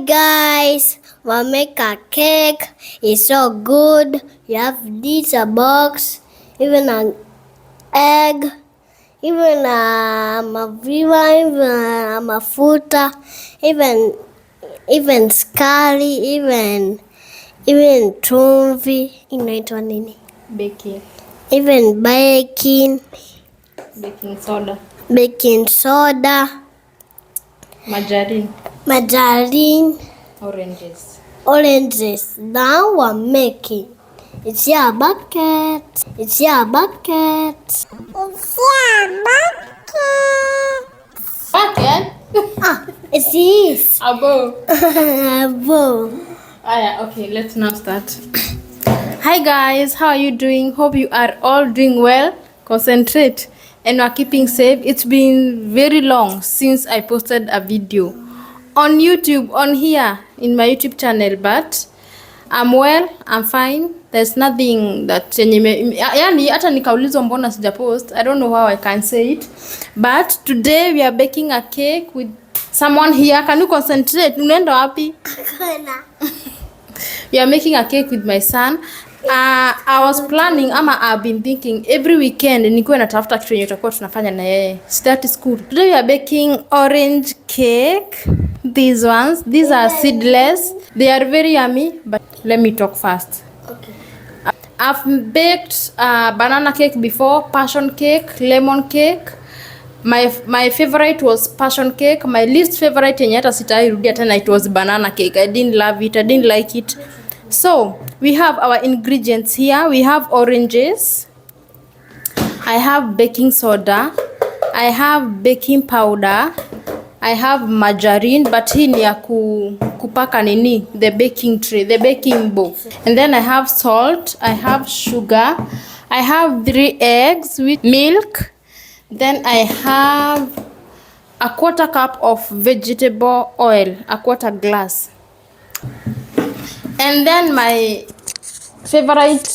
guys, we'll make a cake. It's so good. You have this a box, even an egg, even a maziwa, even a mafuta, even skari, even chumvi. Inaitwa nini? Baking. Even baking soda. Margarine. Oranges. Now we're making. It's your bucket. Bucket? It is. A bowl. A bowl. Okay, let's now start. Hi guys, how are you doing? Hope you are all doing well. Concentrate and are keeping safe. It's been very long since I posted a video on YouTube, on here in my YouTube channel, but I'm well, I'm fine. There's nothing that yani hata nikaulizwa mbona sija post. I don't know how I can say it. But today we are baking a cake with someone here. Can you concentrate? Unaenda wapi? We are making a cake with my son. I was planning I've been thinking every weekend nikuwe natafuta kitu yenye tutakuwa tunafanya na yeye. Start school. Today we are baking orange cake. These are seedless. They are very yummy, but let me talk fast. Okay. I've baked banana cake before, passion cake, lemon cake. My favorite was passion cake. My least favorite yenye hata sitairudia tena, it was banana cake. I didn't love it. I didn't like it. So we have our ingredients here. We have oranges. I have baking soda. I have baking powder. I have margarine, but hii ni ya kupaka nini, the baking tray, the baking bowl. And then I have salt. I have sugar. I have 3 eggs with milk. Then I have a 1/4 cup of vegetable oil, a 1/4 glass. And then my favorite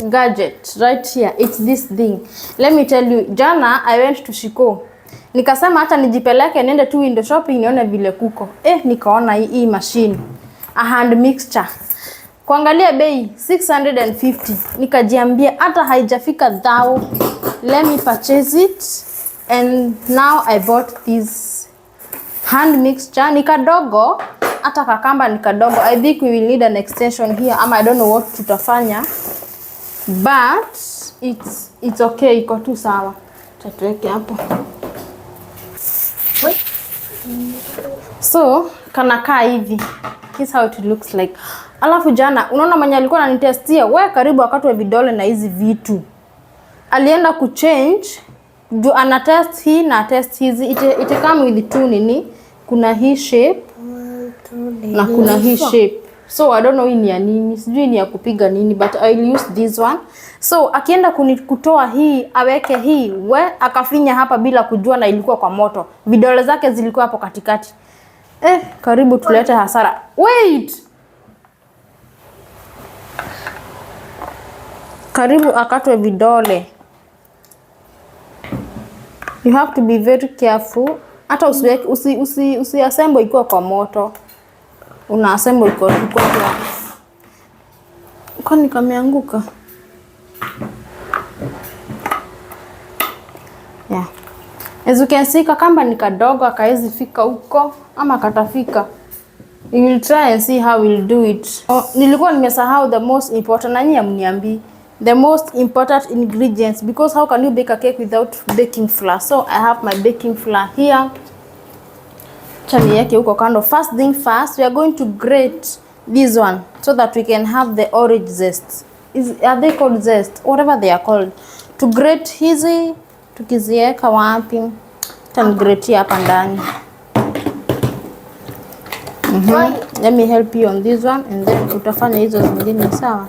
gadget right here, it's this thing. Let me tell you, jana I went to Shiko. Nikasema hata nijipeleke niende tu window shopping nione vile kuko. Nikaona hii machine, a hand mixture. Kuangalia bei 650. Nikajiambia hata haijafika thou. Let me purchase it. And now I bought this hand mixture. Nikadogo, hata kakamba nikadogo. I think we will need an extension here. I don't know what tutafanya. But it's okay, iko tu sawa. Tatuweke hapo. So, kanakaa hivi. This how it looks like. Alafu jana, unaona mwenye alikuwa ananitestia, wewe karibu wakati wa vidole na hizi vitu. Alienda kuchange, ana test hii na test hizi. It come with 2 nini. Kuna hii shape na kuna hii shape. So I don't know hii ni ya nini. Sijui ni ya kupiga nini, but I'll use this one. So akienda kutoa hii, aweke hii, akafinya hapa bila kujua na ilikuwa kwa moto. Vidole zake zilikuwa hapo katikati. Karibu tulete hasara. Wait. Karibu akatwe vidole. You have to be very careful. Hata usi assemble iko kwa moto. Una assemble iko kwa. Kwani kameanguka? Yeah. As you can see, kakamba ni kadogo, akaezi fika huko ama katafika. You will try and see how we'll do it. Nilikuwa nimesahau the most important, na nyinyi mniambi. The most important ingredients, because how can you bake a cake without baking flour? So I have my baking flour here. Chani yake huko kando. First thing first, we are going to grate this one so that we can have the orange zest. Are they called zest? Whatever they are called. To grate hizi, tukizieka wapi? Grate hapa ndani. Let me help you on this one, and then utafanya hizo zingine sawa.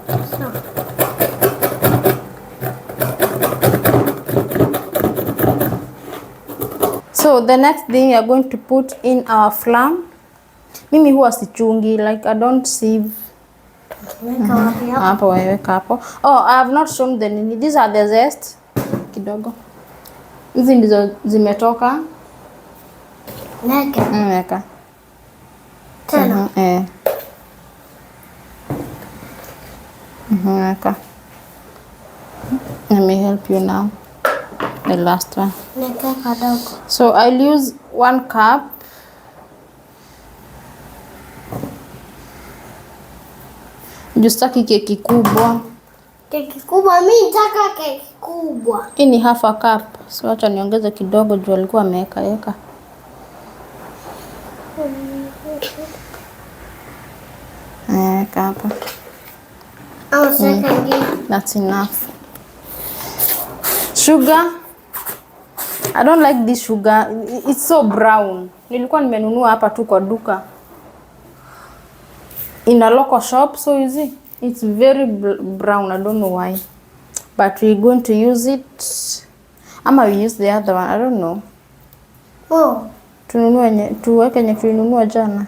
So the next thing we are going to put in our flour. Mimi huwa sichungi, like I don't sieve. Hapo weka hapo. I have not shown the nini. These are the zest. Kidogo. Hizi ndizo zimetoka. Neka. Neka. Tena. Weka. Let me help you now. The last one. Nika kadogo. So I'll use 1 cup. Justaki keki kubwa. Keki kubwa, mimi nataka keki kubwa. Hii ni half a cup. So acha niongeze kidogo juu alikuwa ameweka. Weka hapa. That's enough. Sugar. I don't like this sugar. It's so brown. Nilikuwa nimenunua hapa tu kwa duka. In a local shop, so you see, it's very brown. I don't know why. But we're going to use it. Ama we use the other one. I don't know. Oh. Tuweke nye tulinunua jana.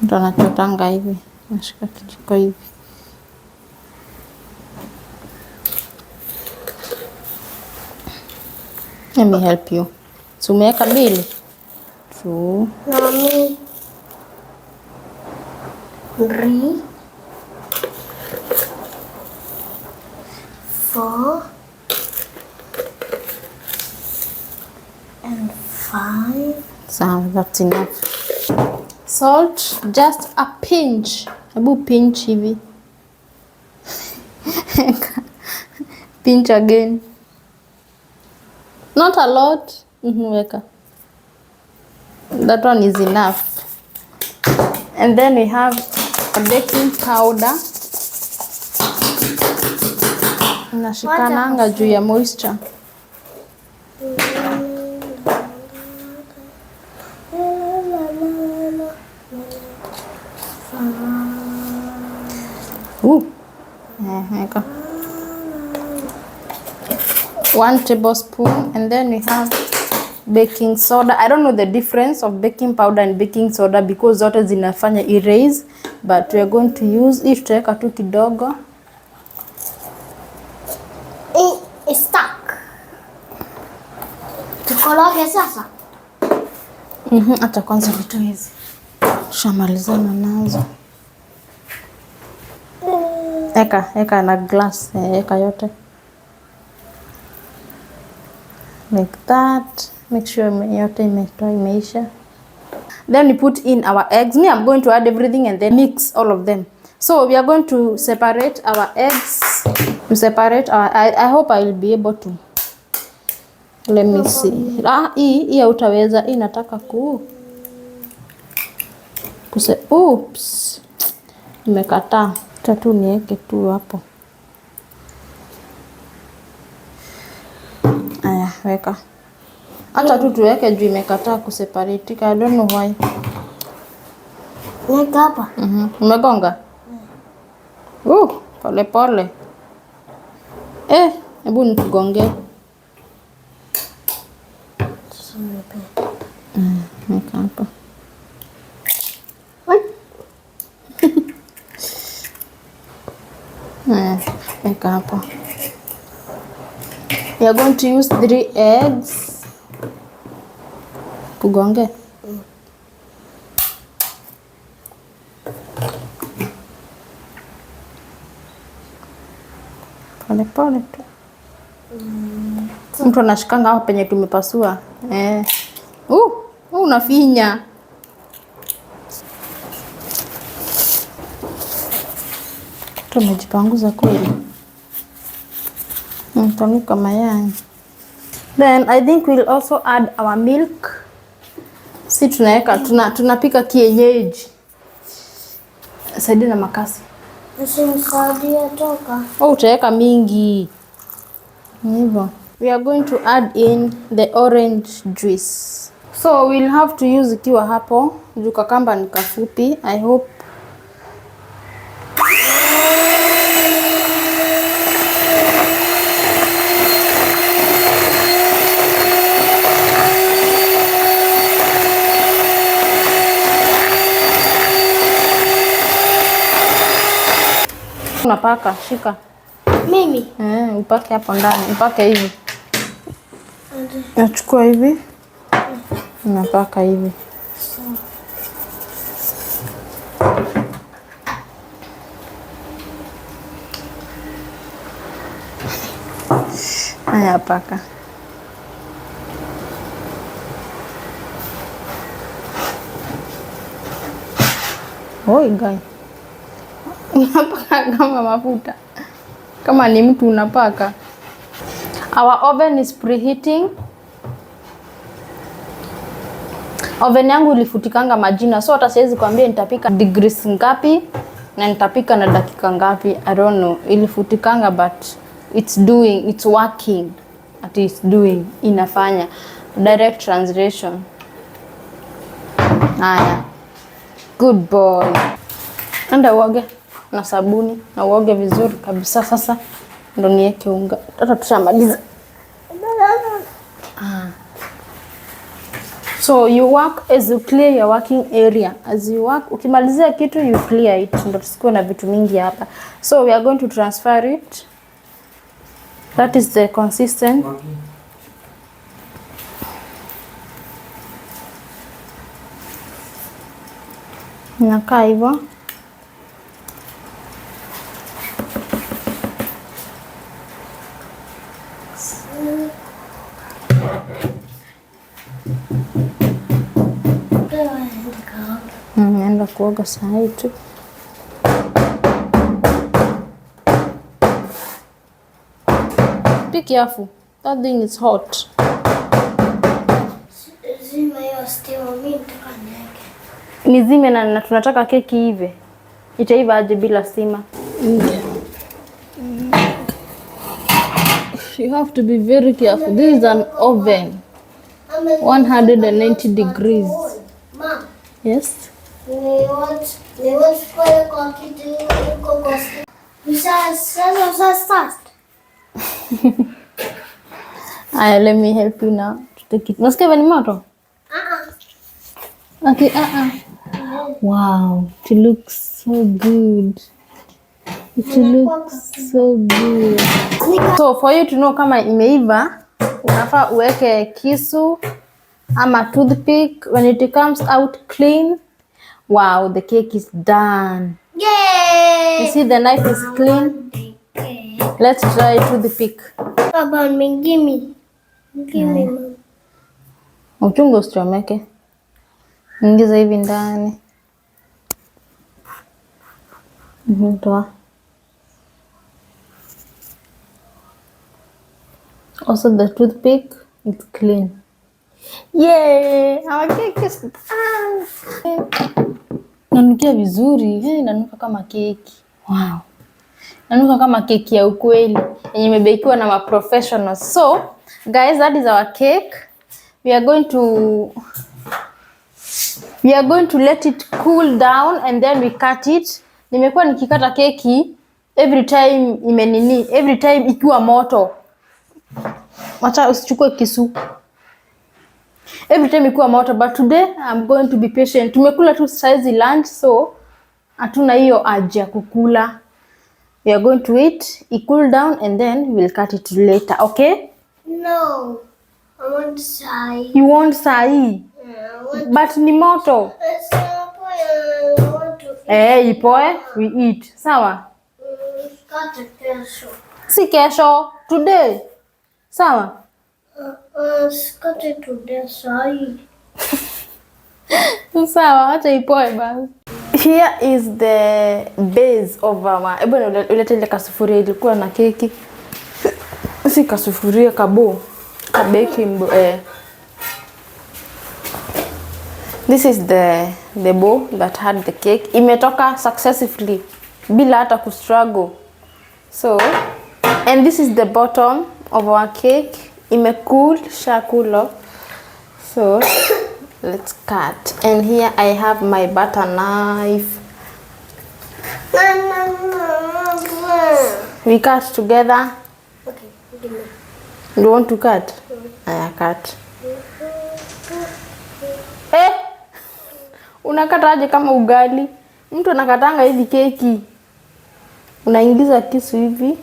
Ndo nachotanga hivi. Nashika kijiko hivi. Let me help you. So umeweka mbili. 2. Nami. 3. 4. And 5. So that's enough. Salt, just a pinch. Hebu pinch hivi. Pinch again. Not a lot. Weka. That one is enough. And then we have a baking powder. Nashikananga juu ya moisture. Weka. 1 tablespoon, and then we have baking soda. I don't know the difference of baking powder and baking soda because zote zinafanya erase, but we are going to use it. Tutaweka tu kidogo. It's stuck. Tukoroge sasa. Acha kwanza vitu hizi. Tushamalizana nazo. Eka na glass. Eka yote. Like that. Make sure yote imeisha. Then we put in our eggs. Me, I'm going to add everything and then mix all of them. So we are going to separate our eggs. To separate our, I hope I will be able to. Let me see. Hii hautaweza. Hii nataka oops. Nimekataa. Tatu niweke tu hapo. Aya, weka. Hata tu tuweke juu imekataa kuseparatika. I don't know why. Weka hapa. Umegonga? Pole pole. Hebu nikugonge. Weka hapa. Weka hapa. We are going to use 3 eggs. Kugonge. Pole pole tu. Mtu anashikanga hapo penye tumepasua. Unafinya. Tumejipanguza kweli. Tanuka mayai. Then I think we'll also add our milk. Si tunaweka tunapika kienyeji. Saidia na makasi. Usinisaidia toka. Utaweka mingi. Hivyo. We are going to add in the orange juice. So we'll have to use ikiwa hapo. Juu kakamba ni kafupi. I hope. Unapaka, shika. Mimi? Upake hapo ndani, upake hivi. Nachukua hivi. Unapaka hivi. Haya, paka. Oi, guy. Unapaka kama mafuta. Kama ni mtu unapaka. Our oven is preheating. Oven yangu ilifutikanga majina, so hata siwezi kuambia nitapika degrees ngapi na nitapika na dakika ngapi. I don't know. Ilifutikanga but it's working. At it's doing, inafanya. Direct translation. Haya. Good boy. Enda uoge na sabuni na uoge vizuri kabisa. Sasa ndo niweke unga. Hata tushamaliza. So you work as you clear your working area. As you work, ukimalizia kitu you clear it. Ndo tusikuwe na vitu mingi hapa. So we are going to transfer it. That is the consistent. Nakaa hivyo. Naenda kuoga saa hii tu. Be careful. That thing is hot. Nizime na tunataka keki hivi. Itaiva aje bila stima? You have to be very careful. This is an oven. 190 degrees. Mom. Yes. We want for a coffee to cook. You start. Let me help you now to take it. Nasikia ni moto? Okay, Wow, it looks so good. It looks so good. So for you to know kama imeiva, unafaa uweke kisu ama toothpick. When it comes out clean, wow, the cake is done. Yay! You see the knife is clean. Let's try toothpick. Baba, give me. Mom. Uchungu usichomeke. Ingiza hivi ndani. Toa. Also the toothpick is clean. Yay! Our cake is done. Nanukia vizuri. Nanuka kama keki. Wow. Nanuka kama keki ya ukweli yenye imebekiwa na ma-professionals. So, guys, that is our cake. We are going to let it cool down and then we cut it. Nimekuwa nikikata keki every time ikiwa moto. Acha usichukue kisu. Every time ikiwa moto, but today I'm going to be patient. Tumekula tu size lunch, so hatuna hiyo haja kukula. We are going to wait, it cool down and then we'll cut it later, okay? No, I want sai. You want sai? But ni moto. Ipoe, we eat. Sawa? Kata kesho. Si kesho, today. Sawa? Kata today sai. Sawa, acha ipoe basi. Here is the base of our... ulete ile kasufuria ilikuwa na keki. Si kasufuria, kabo. Baking This is the bowl that had the cake. Imetoka successfully bila hata kustruggle. So, and this is the bottom of our cake. Imecool, shakulo. So, let's cut. And here I have my butter knife. We cut together. Okay, give me. You want to cut? I cut. Unakata aje kama ugali? Mtu anakatanga hivi keki. Unaingiza kisu hivi.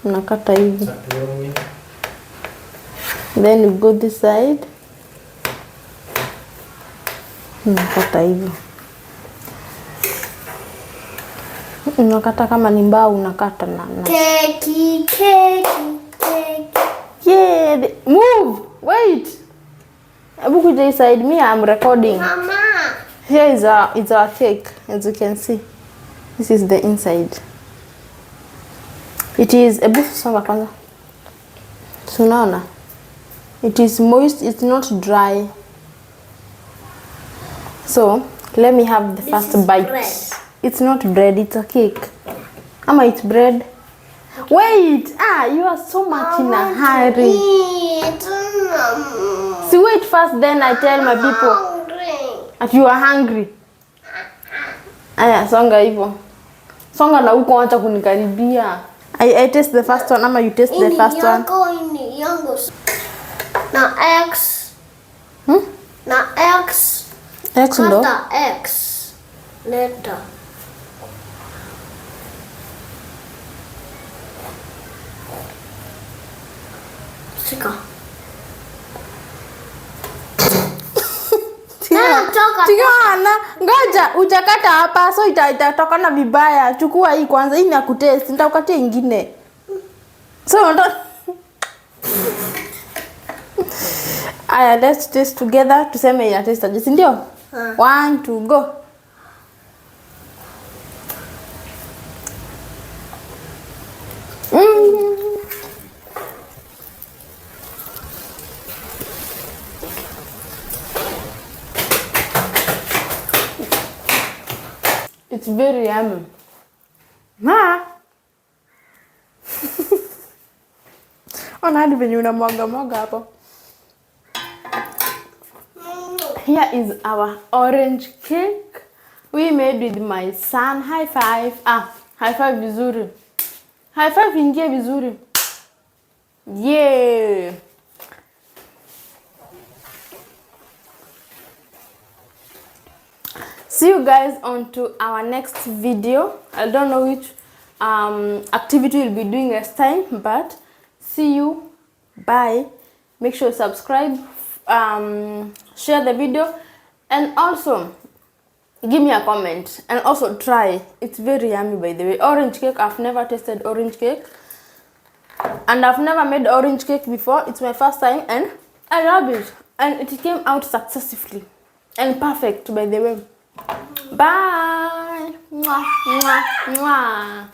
Unakata hivi. Then you go this side. Unakata hivyo. Unakata kama ni mbao unakata na. Keki. Yeah, move. Wait. Abu kuja this side. Me, I'm recording. Mama. Here is our cake, as you can see. This is the inside. It is a bit songa kwanza. Sunaona. It is moist, it's not dry. So, let me have the first bite. Bread. It's not bread, it's a cake. Ama it's bread. Wait! You are so much in a hurry. So wait first, then I tell my people that you are hungry. Aya, songa hivyo. Songa na huko acha kunikaribia. I taste the first one, ama you taste the first one. Ini yangu. Na X. Na X. X ndo. Kata X. Letter. Sika. Tigana, ngoja ujakata hapa so itatokana vibaya. Chukua hii kwanza, hii ni ya kutaste, nitakukatia ingine. So ndo. Aya, let's taste together. Tuseme ina taste aje, si ndio? 1 2 go. It's very yummy. Ona hadi venye unamwaga hapo. Here is our orange cake we made with my son. High five. High five vizuri. High five ingie vizuri. Yeah. See you guys on to our next video. I don't know which activity we'll be doing next time, but see you. Bye. Make sure you subscribe, share the video, and also give me a comment, and also try. It's very yummy, by the way. Orange cake, I've never tasted orange cake, and I've never made orange cake before. It's my first time and I love it, and it came out successfully and perfect, by the way. Bye. Mwah, mwah, mwah.